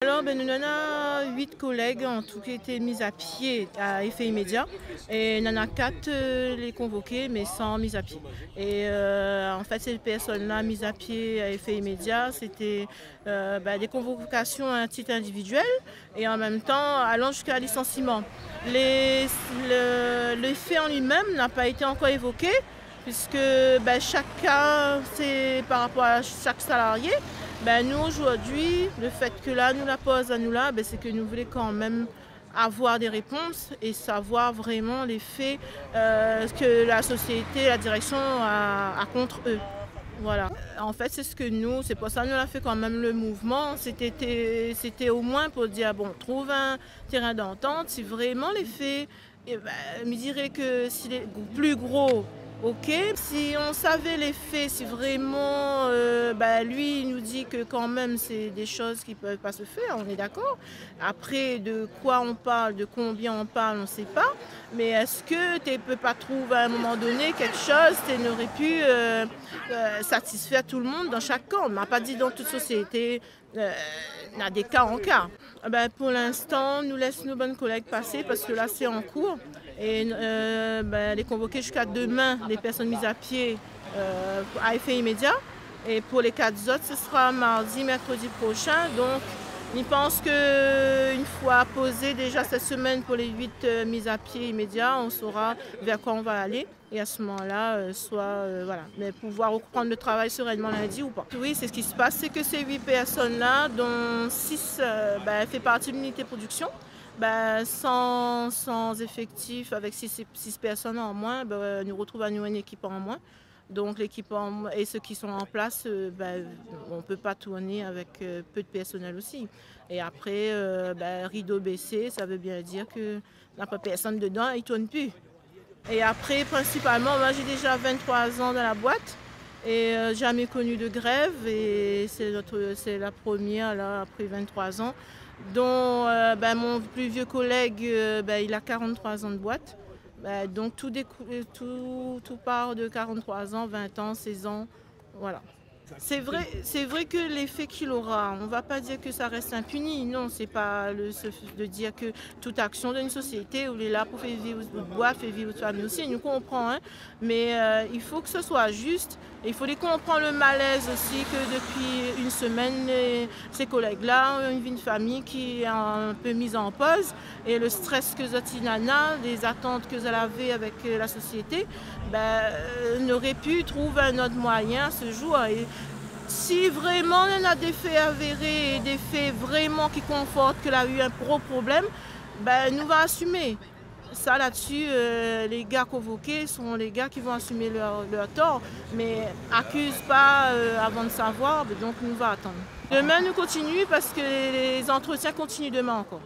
Alors, nous avons 8 collègues en tout qui étaient mis à pied à effet immédiat et il y en a 4 les convoqués mais sans mise à pied. Et en fait, ces personnes-là mises à pied à effet immédiat, c'était des convocations à un titre individuel et en même temps allant jusqu'à licenciement. Le fait en lui-même n'a pas été encore évoqué puisque chacun, c'est par rapport à chaque salarié. Nous aujourd'hui, le fait que là nous la pose à nous là, c'est que nous voulons quand même avoir des réponses et savoir vraiment les faits que la société, la direction a contre eux. Voilà. En fait, c'est ce que nous, c'est pour ça que nous avons fait quand même le mouvement. C'était au moins pour dire, bon, trouve un terrain d'entente. Si vraiment les faits, me dirait que s'il est plus gros, ok. Si on savait les faits, si vraiment lui il nous dit que quand même c'est des choses qui ne peuvent pas se faire, on est d'accord. Après, de quoi on parle, de combien on parle, on ne sait pas. Mais est-ce que tu ne peux pas trouver à un moment donné quelque chose qui n'aurait pu satisfaire tout le monde dans chaque camp? On n'a pas dit dans toute société, il y a des cas en cas. Pour l'instant, nous laissons nos bonnes collègues passer parce que là c'est en cours. Et les convoquer jusqu'à demain, les personnes mises à pied à effet immédiat. Et pour les 4 autres, ce sera mardi, mercredi prochain. Donc, je pense qu'une fois posé déjà cette semaine pour les 8 mises à pied immédiats, on saura vers quoi on va aller. Et à ce moment-là, mais pouvoir reprendre le travail sereinement lundi ou pas. Oui, c'est ce qui se passe, c'est que ces 8 personnes-là, dont 6 fait partie de l'unité production, sans effectif, avec 6 personnes en moins, nous retrouvons à nous une équipe en moins. Donc l'équipe et ceux qui sont en place, on ne peut pas tourner avec peu de personnel aussi. Et après, rideau baissé, ça veut bien dire que n'a pas personne dedans, il ne tourne plus. Et après, principalement, moi j'ai déjà 23 ans dans la boîte et jamais connu de grève. Et c'est la première là, après 23 ans. Dont mon plus vieux collègue, il a 43 ans de boîte. Donc tout part de 43 ans, 20 ans, 16 ans, voilà. C'est vrai que l'effet qu'il aura, on ne va pas dire que ça reste impuni, non, c'est pas de dire que toute action d'une société où il est là pour faire vivre votre boîte, faire vivre votre famille aussi, nous comprend, hein, mais il faut que ce soit juste. Il faut comprendre le malaise aussi que depuis une semaine, ces collègues-là ont une vie de famille qui est un peu mise en pause et le stress que Zotinana, les attentes que elle avait avec la société, n'aurait pu trouver un autre moyen ce jour. Et si vraiment on a des faits avérés et des faits vraiment qui confortent qu'elle a eu un gros problème, nous va assumer. Ça là-dessus, les gars convoqués sont les gars qui vont assumer leur tort, mais accusent pas avant de savoir, donc nous va attendre. Demain nous continue parce que les entretiens continuent demain encore.